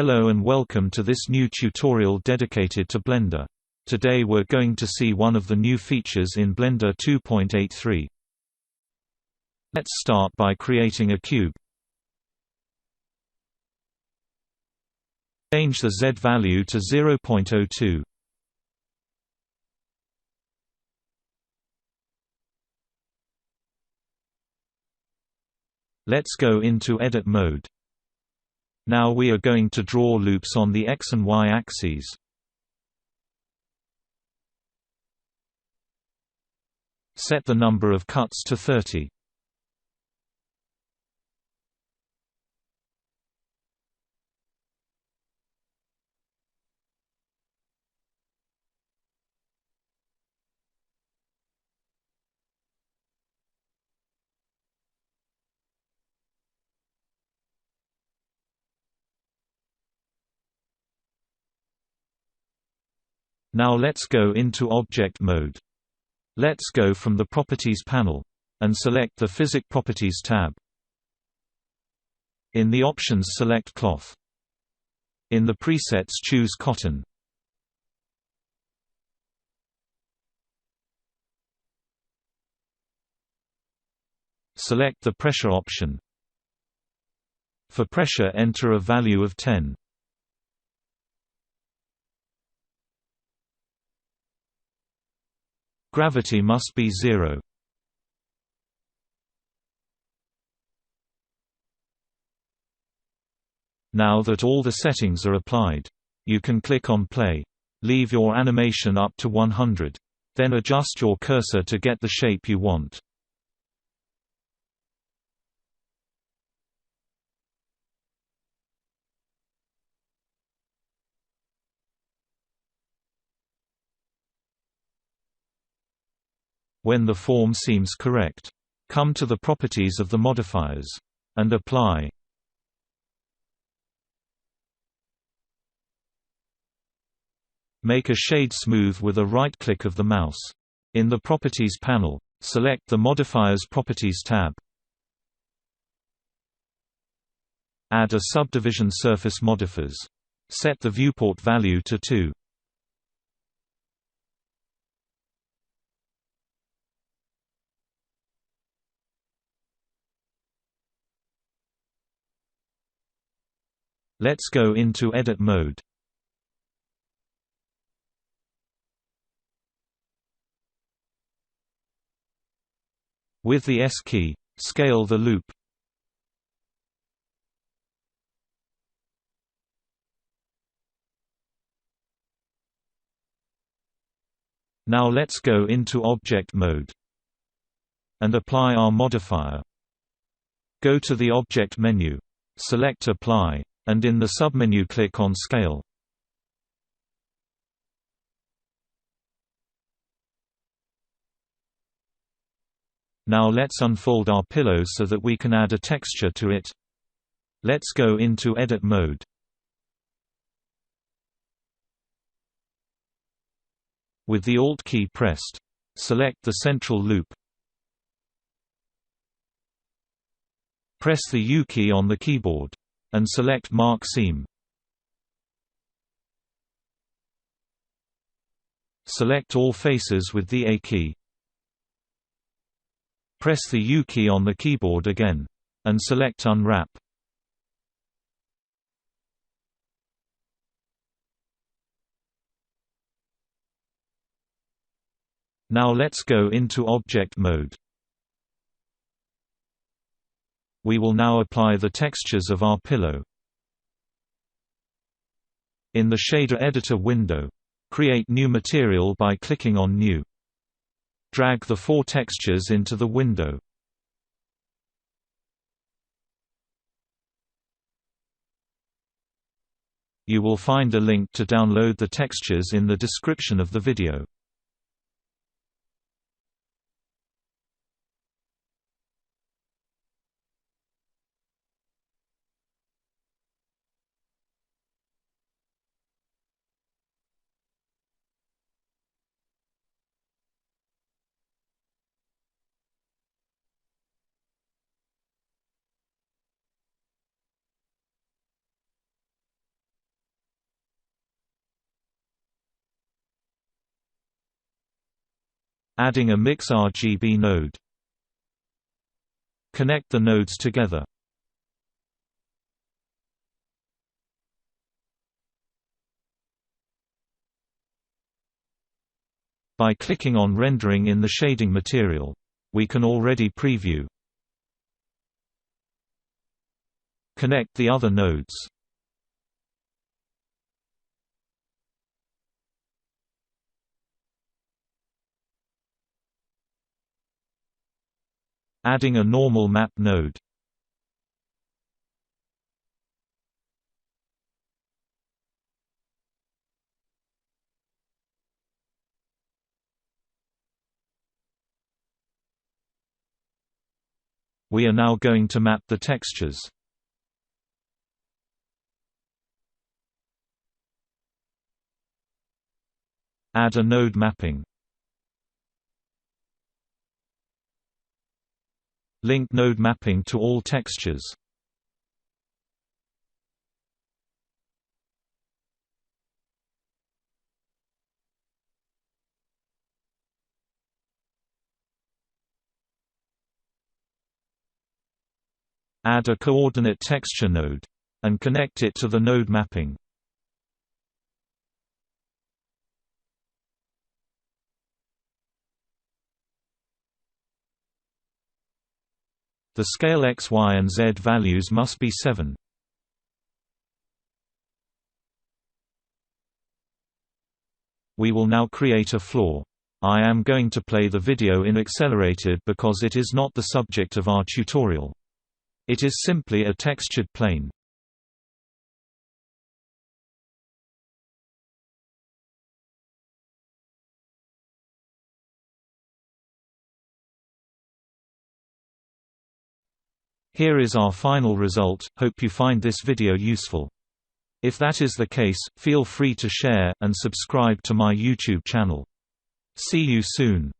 Hello and welcome to this new tutorial dedicated to Blender. Today we're going to see one of the new features in Blender 2.83. Let's start by creating a cube. Change the Z value to 0.02. Let's go into edit mode. Now we are going to draw loops on the X and Y axes. Set the number of cuts to 30. Now let's go into object mode. Let's go from the Properties panel and select the Physics Properties tab. In the options, select Cloth. In the presets, choose Cotton. Select the Pressure option. For pressure, enter a value of 10. Gravity must be 0. Now that all the settings are applied, you can click on play. Leave your animation up to 100. Then adjust your cursor to get the shape you want. When the form seems correct, come to the properties of the modifiers and apply. Make a shade smooth with a right-click of the mouse. In the Properties panel, select the Modifiers Properties tab. Add a subdivision surface modifiers. Set the viewport value to 2. Let's go into edit mode. With the S key, scale the loop. Now let's go into object mode and apply our modifier. Go to the Object menu. Select Apply, and in the submenu click on Scale. Now let's unfold our pillow so that we can add a texture to it. Let's go into edit mode. With the Alt key pressed, select the central loop. Press the U key on the keyboard and select Mark Seam. Select all faces with the A key. Press the U key on the keyboard again and select Unwrap. Now let's go into object mode. We will now apply the textures of our pillow. In the Shader Editor window, create new material by clicking on New. Drag the 4 textures into the window. You will find a link to download the textures in the description of the video. Adding a mix RGB node. Connect the nodes together. By clicking on Rendering in the shading material, we can already preview. Connect the other nodes. Adding a normal map node. We are now going to map the textures. Add a node mapping. Link node mapping to all textures. Add a coordinate texture node. And connect it to the node mapping. The scale x, y and z values must be 7. We will now create a floor. I am going to play the video in accelerated because it is not the subject of our tutorial. It is simply a textured plane. Here is our final result. Hope you find this video useful. If that is the case, feel free to share, and subscribe to my YouTube channel. See you soon.